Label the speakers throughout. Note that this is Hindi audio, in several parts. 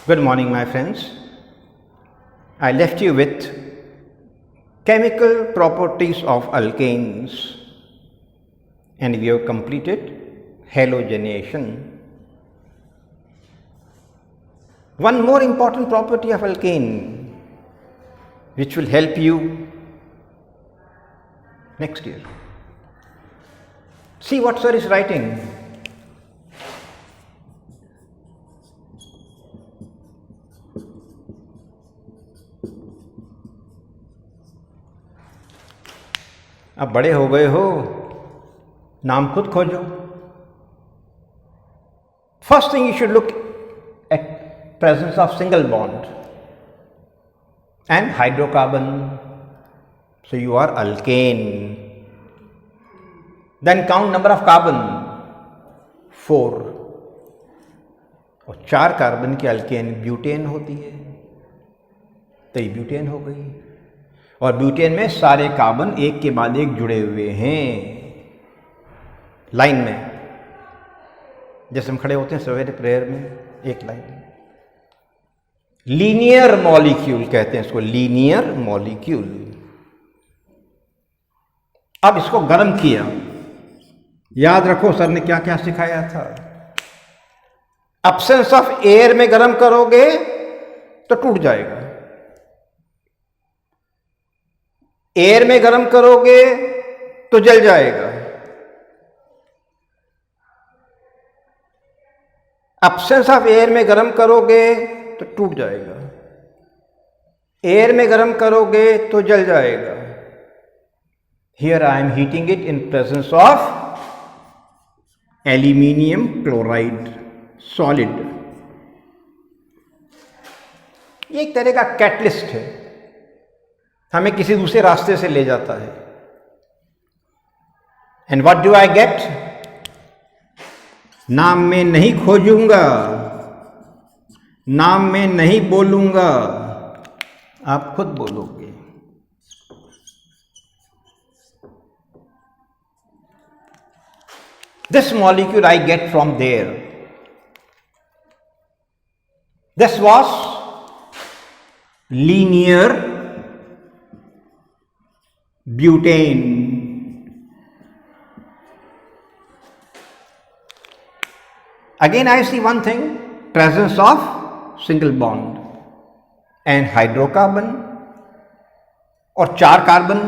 Speaker 1: Good morning, my friends. I left you with chemical properties of alkanes, and we have completed halogenation. One more important property of alkane which will help you next year. See what sir is writing. अब बड़े हो गए हो, नाम खुद खोजो. First thing, you should look at presence of single bond and hydrocarbon. So you are alkane. Then count number of carbon, 4. और 4 कार्बन की अल्केन ब्यूटेन होती है, तो ये ब्यूटेन हो गई. और ब्यूटेन में सारे कार्बन एक के बाद एक जुड़े हुए हैं लाइन में, जैसे हम खड़े होते हैं सवेरे प्रेयर में, एक लाइन में. लीनियर मॉलिक्यूल कहते हैं इसको, लीनियर मॉलिक्यूल. अब इसको गर्म किया. याद रखो सर ने क्या क्या सिखाया था. एब्सेंस ऑफ एयर में गर्म करोगे तो टूट जाएगा, एयर में गर्म करोगे तो जल जाएगा. एब्सेंस ऑफ एयर में गर्म करोगे तो टूट जाएगा, एयर में गर्म करोगे तो जल जाएगा. Here I am heating it in presence of aluminium chloride solid. ये एक तरह का कैटलिस्ट है, हमें किसी दूसरे रास्ते से ले जाता है. And what do I get? नाम में नहीं खोजूंगा, नाम में नहीं बोलूंगा, आप खुद बोलोगे. This molecule I get from there. This was linear butane. Again I see one thing, presence of single bond and hydrocarbon और 4 कार्बन,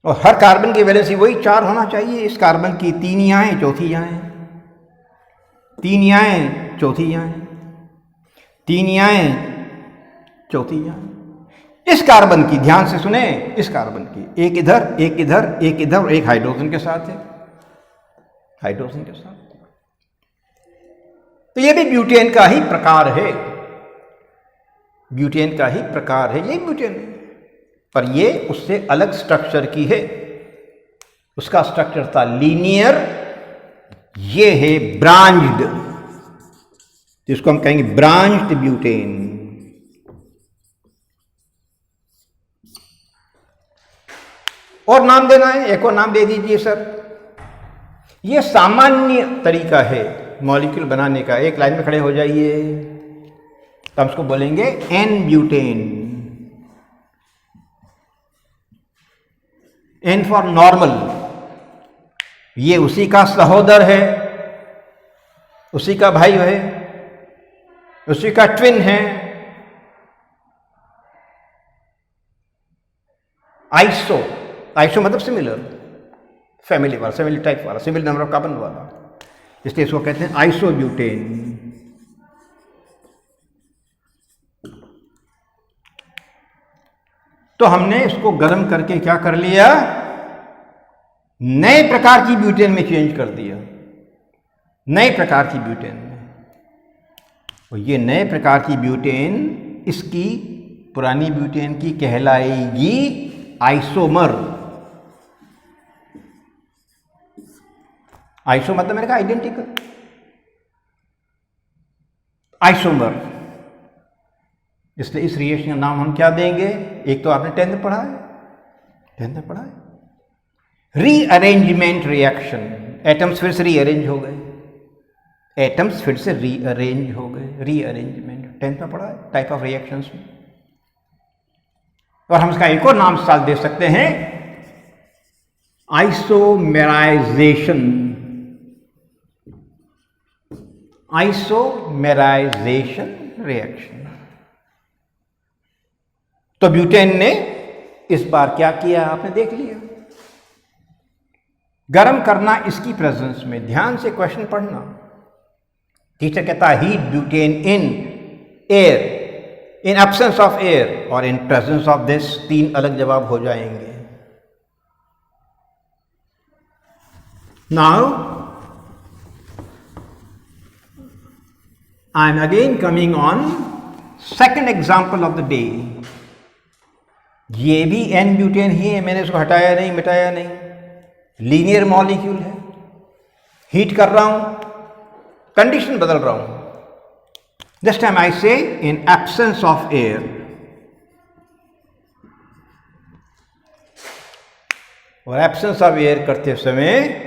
Speaker 1: और हर कार्बन की वैलेंसी वही 4 होना चाहिए. इस कार्बन की 3 यहाँ है, चौथी यहाँ है, 3 यहाँ है, चौथी यहाँ है, 3 यहाँ है, चौथी यहाँ है. इस कार्बन की, ध्यान से सुने, इस कार्बन की एक इधर, एक इधर, एक इधर, और एक हाइड्रोजन के साथ है, हाइड्रोजन के साथ. तो ये भी ब्यूटेन का ही प्रकार है, ब्यूटेन का ही प्रकार है. ये ब्यूटेन है, पर ये उससे अलग स्ट्रक्चर की है. उसका स्ट्रक्चर था लीनियर, ये है ब्रांच्ड, जिसको हम कहेंगे ब्रांच्ड ब्यूटेन. और नाम देना है, एक और नाम दे दीजिए सर. ये सामान्य तरीका है मॉलिक्यूल बनाने का. एक लाइन में खड़े हो जाइए, तो हम इसको बोलेंगे n butane. N for normal. ये उसी का सहोदर है, उसी का भाई है, उसी का ट्विन है. आइसो, आइसो मतलब सिमिलर, फैमिली वाला, फैमिली टाइप वाला, सिमिलर नंबर ऑफ कार्बन वाला, इसलिए इसको कहते हैं आइसोब्यूटेन. तो हमने इसको गर्म करके क्या कर लिया, नए प्रकार की ब्यूटेन में चेंज कर दिया, नए प्रकार की ब्यूटेन में. और ये नए प्रकार की ब्यूटेन इसकी पुरानी ब्यूटेन की कहलाएगी आइसोमर. आइसो मतलब मैंने कहा आइडेंटिकल, आइसोमर. इसलिए इस रिएक्शन का नाम हम क्या देंगे? एक तो आपने 10th पढ़ा है, 10th पढ़ा है, रीअरेंजमेंट रिएक्शन. एटम्स फिर से रीअरेंज हो गए, एटम्स फिर से रीअरेंज हो गए, रीअरेंजमेंट 10th में पढ़ा है टाइप ऑफ रिएक्शंस में। और हम इसका एक और नाम साल दे सकते हैं, आइसोमेराइजेशन। Isomerisation reaction. तो ब्यूटेन ने इस बार क्या किया आपने देख लिया, गर्म करना इसकी प्रेजेंस में। ध्यान से क्वेश्चन पढ़ना। टीचर कहता है heat butane in air, in absence of air और इन प्रेजेंस ऑफ दिस। 3 अलग जवाब हो जाएंगे। Now I am again coming on second example of the day. ये भी एन ब्यूटेन ही है, मैंने इसको हटाया नहीं, मिटाया नहीं, लीनियर मॉलिक्यूल है। हीट कर रहा हूं, कंडीशन बदल रहा हूं। दिस टाइम आई से इन एब्सेंस ऑफ एयर। और एब्सेंस ऑफ एयर करते समय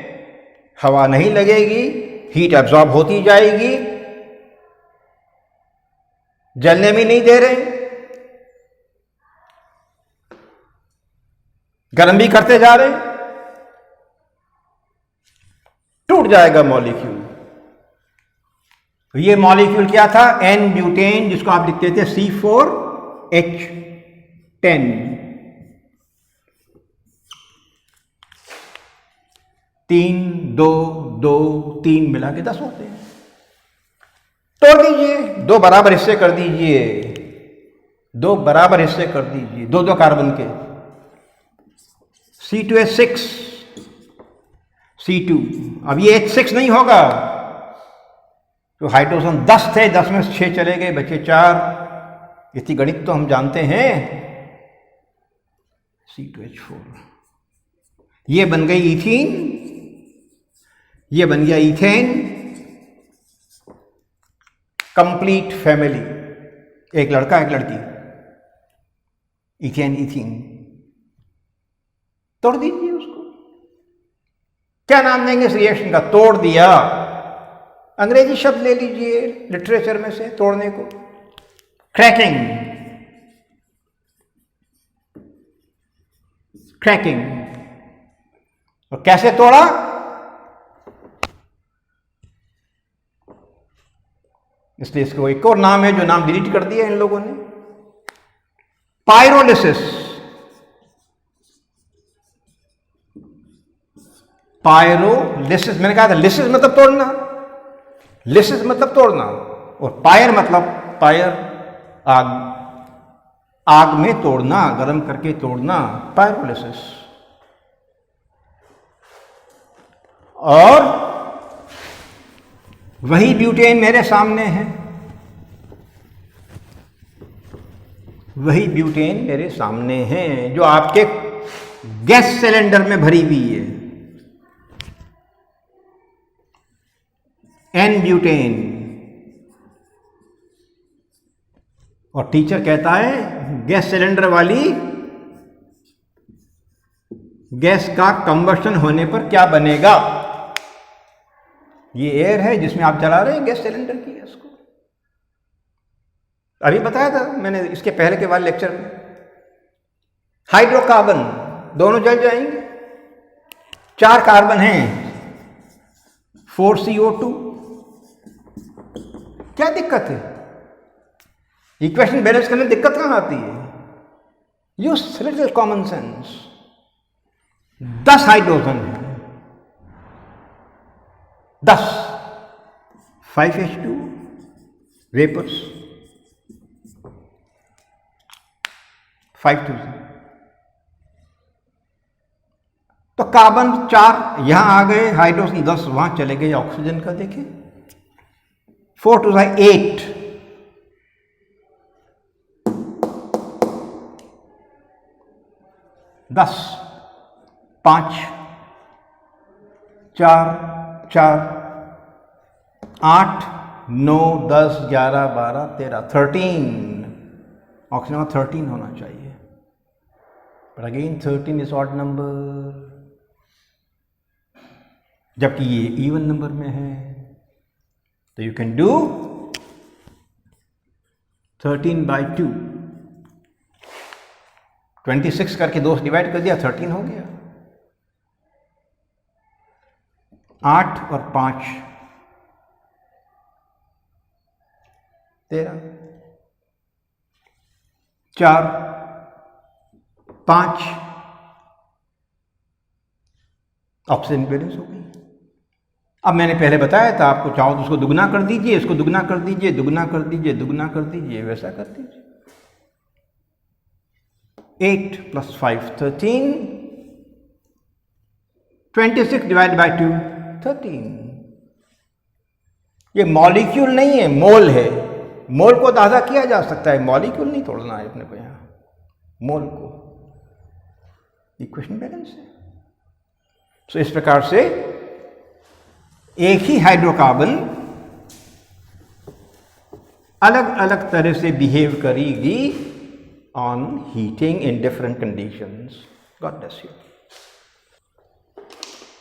Speaker 1: हवा नहीं लगेगी, हीट एब्जॉर्ब होती जाएगी, जलने भी नहीं दे रहे, गर्म भी करते जा रहे, टूट जाएगा मॉलिक्यूल। तो ये मॉलिक्यूल क्या था, एन ब्यूटेन, जिसको आप लिखते थे C4H10। 3 2 2 3 मिला के 10 होते हैं। तोड़ दीजिए, 2 बराबर हिस्से कर दीजिए, 2 बराबर हिस्से कर दीजिए, 2 कार्बन के। C2H6 C2। अब ये H6 नहीं होगा, तो हाइड्रोजन 10 थे, 10 में से 6 चले गए, बचे 4। इतनी गणित तो हम जानते हैं। C2H4, ये बन गई इथीन, ये बन गया इथेन। कंप्लीट फैमिली, एक लड़का एक लड़की, इथेन इथीन। तोड़ दीजिए उसको। क्या नाम देंगे इस रिएक्शन का, तोड़ दिया। अंग्रेजी शब्द ले लीजिए लिटरेचर में से तोड़ने को, क्रैकिंग। क्रैकिंग। और कैसे तोड़ा, इसलिए इसको एक और नाम है जो नाम डिलीट कर दिया इन लोगों ने, पायरोलिसिस। पायरोलिसिस, मैंने कहा था लिसिस मतलब तोड़ना, लिसिस मतलब तोड़ना, और पायर मतलब फायर, आग, आग में तोड़ना, गर्म करके तोड़ना, पायरोलिसिस। और वही ब्यूटेन मेरे सामने है, वही ब्यूटेन मेरे सामने है जो आपके गैस सिलेंडर में भरी हुई है, एन ब्यूटेन। और टीचर कहता है गैस सिलेंडर वाली गैस का कंबशन होने पर क्या बनेगा। ये एयर है जिसमें आप जला रहे हैं गैस सिलेंडर की गैस को। अभी बताया था मैंने इसके पहले के वाले लेक्चर में, हाइड्रोकार्बन दोनों जल जाएंगे। 4 कार्बन हैं, 4CO2। क्या दिक्कत है, इक्वेशन बैलेंस करने में दिक्कत कहां आती है। Use little common sense. 10 hydrogen है, 10 5H2 वेपर्स, 5 2 तो कार्बन 4 यहां आ गए, हाइड्रोजन 10 वहां चले गए। ऑक्सीजन का देखें, 4 2 8, 10 5 4 4 8 9 10 11 12 13 13। ऑक्सीजन 13 होना चाहिए, पर अगेन 13 इज ऑड नंबर, जबकि ये इवन नंबर में है। तो यू कैन डू 13/2, 26 करके 2 से डिवाइड कर दिया, 13 हो गया। 8 और 5 13, 4 5 ऑप्शन बैलेंस हो गई। अब मैंने पहले बताया था, आपको चाहो तो उसको दुगना कर दीजिए, इसको दुगना कर दीजिए, दुगना कर दीजिए, दुगना कर दीजिए, वैसा कर दीजिए। 8 + 5 13, 26 डिवाइड बाय 2 13। ये मॉलिक्यूल नहीं है, मोल है। मोल को अंदाजा किया जा सकता है, मॉलिक्यूल नहीं तोड़ना है अपने को यहां, मोल को। इक्वेशन बैलेंस है। सो इस प्रकार से एक ही हाइड्रोकार्बन अलग अलग तरह से बिहेव करेगी on heating in different conditions. God bless you.